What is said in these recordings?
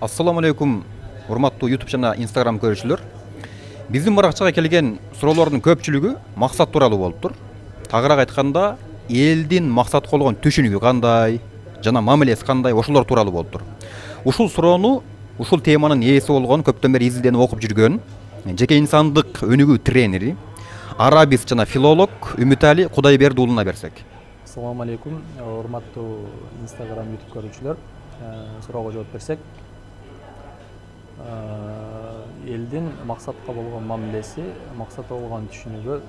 Assalamu alaikum, урматтуу YouTube жана Instagram көрүүчүлөр. Биздин баракчага келген суроолордун көпчүлүгү максат тууралуу болуптур. Тагыраак айтканда, элдин максат болгон түшүнүгү кандай жана мамилеси кандай ошолор тууралуу болуптур. Ушул суроону, ушул теманын ээси болгон көптөн бери изилденип окуп жүргөн жеке инсандык өнүгүү тренери, арабист жана филолог Үмүтали Кудайберди уулуна берсек. Assalamu alaikum, урматтуу Instagram YouTube көрүүчүлөр. Суроого жооп берсек, элдин максатка болгон мамилеси, максат болгон түшүнүгү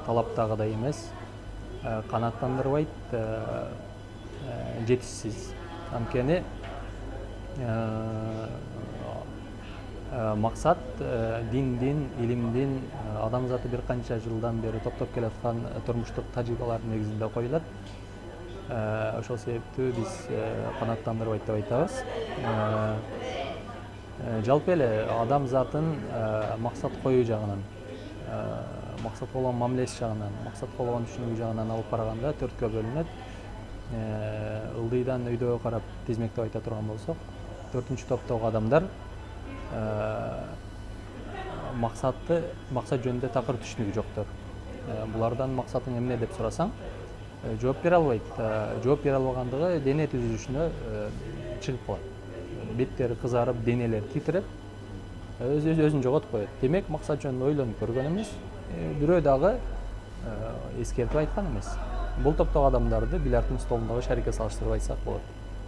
талаптагыдай эмес, канааттандырбайт, жетишсиз. Анткени максат диндин, илимдин, адамзаты бир канча жылдан бери топтоп келаткан турмуштук тажрыйбалардын негизинде коюлат. Ошол себептүү биз канааттандырбайт деп айтабыз. Жалпы эле адамзатын максат коюу жагынан, максат болгон мамилеси жагынан, максат болгон түшүнүгү жагынан алып караганда төрткө бөлүнөт. Ылдыйдан өйдөгө карап тизмектеп айта турган болсок, 4-чү топтогу адамдар максат жөнүндө такыр түшүнүгү жоктор. Булардан максатың эмне деп сурасаң, жооп бере албайт. Жооп бере албагандыгы дене түзүлүшүнө чыгып калат. Беттери кызарып, денелери титиреп, өзүн жоготуп коет. Демек, максат жөнүндө ойлонуп көргөн эмес, бирөө дагы эскертип айткан эмес. Бул топтогу адамдарды бильярдтын столундагы шарикке салыштырып айтсак болот.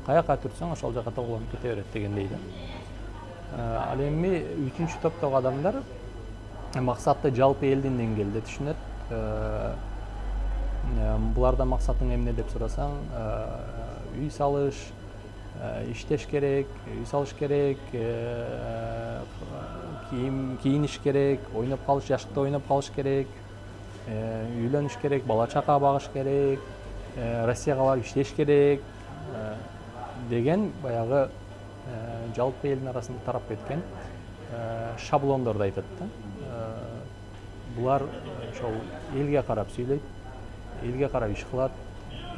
Каяка түрсөң, ошол жака тоголонуп кете берет дегендей да. Ал эми 3-чү топтогу адамдар максатты жалпы элдин деңгээлде түшүнөт. Буларда максатың эмне деп сурасаң, үй салыш, иштеш керек, үй салыш керек, кийиниш керек, ойноп калыш, жашыкта ойноп калыш керек, үйлөнүш керек, бала чака багыш керек, Россияга барып иштеш керек деген баягы жалпы элдин арасында тарап кеткен шаблондорду айтат да. Булар ошол элге карап сүйлөйт, элге карап иш кылат,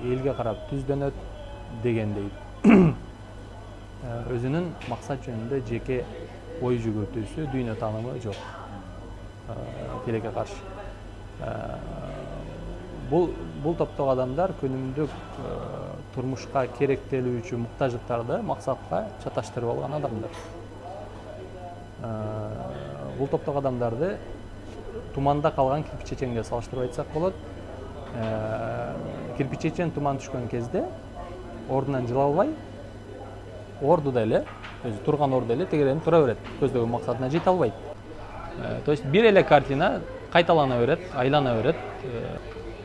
элге карап түздөнөт дегендей. Өзүнүн максат жөнүндө жеке ой жүгүртүүсү, дүйнө таанымы жок. Тилекке каршы. Бул топтогу адамдар күнүмдүк турмушка керектелүүчү муктаждыктарды максатка чаташтырып алган адамдар. Бул топтогу адамдарды туманда калган кирпичечеңге салыштырып айтсак болот. Кирпичечең туман түшкөн кезде ордунан жыла албай, ордуда эле, өзү турган ордуда эле тегеренип тура берет. Көздөгөн максатына жете албайт. То есть бир эле картина кайталана берет, айлана берет.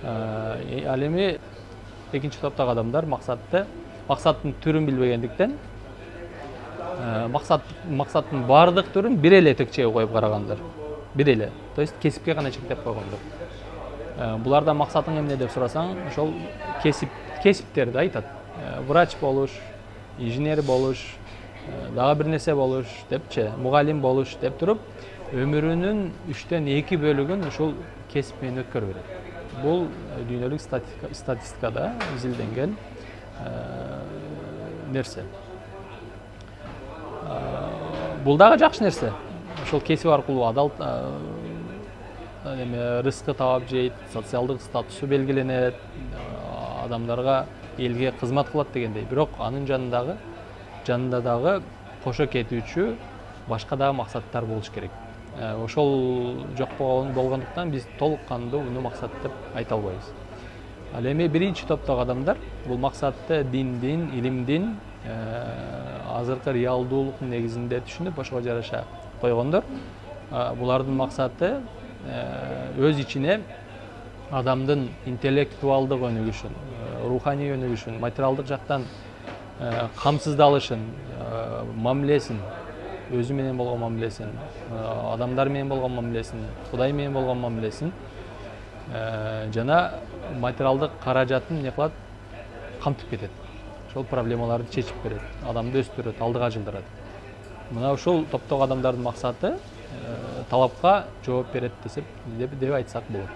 Ал эми экинчи топтогу адамдар максаттын түрүн билбегендиктен максаттын баардык түрүн бир эле текчеге коюп карагандар. Бир эле. То есть кесипке гана чектеп койгондор. Буларда максатың эмне деп сурасаң, ошол кесиптерди айтат. Врач болуш, инженер болуш, дагы бир нерсе болуш депчи, мугалим болуш деп туруп, өмүрүнүн 3төн 2 бөлүгүн ушул кесип менен өткөрүп берет. Бул дүйнөлүк статистикада изилденген нерсе. Бул дагы жакшы нерсе. Ошол кесип аркылуу адал рызкы таап жейт, социалдык статусу белгиленет, адамдарга, элге кызмат кылат дегендей. Бирок анын жанында дагы кошо кетүүчү башка дагы максаттар болуш керек. Ошол жок болгондуктан биз толук кандуу уну максат деп айта албайбыз. Ал эми биринчи топтогу адамдар бул максатты диндин, илимдин, азыркы реалдуулуктун негизинде түшүнүп, ошого жараша койгондор. Булардын максаты өз ичине адамдын интеллектуалдык өнүгүшүн, руханий өнүгүшүн, материалдык жактан камсыздалышын, мамилесин, өзү менен болгон мамилесин, адамдар менен болгон мамилесин, Кудай менен болгон мамилесин жана материалдык каражатын эмне кылат, камтып кетет. Ошол проблемаларды чечип берет, адамды өстүрөт, алдыга жылдырат. Мына ушул топтогу адамдардын максаты талапка жооп берет деп айтсак болот.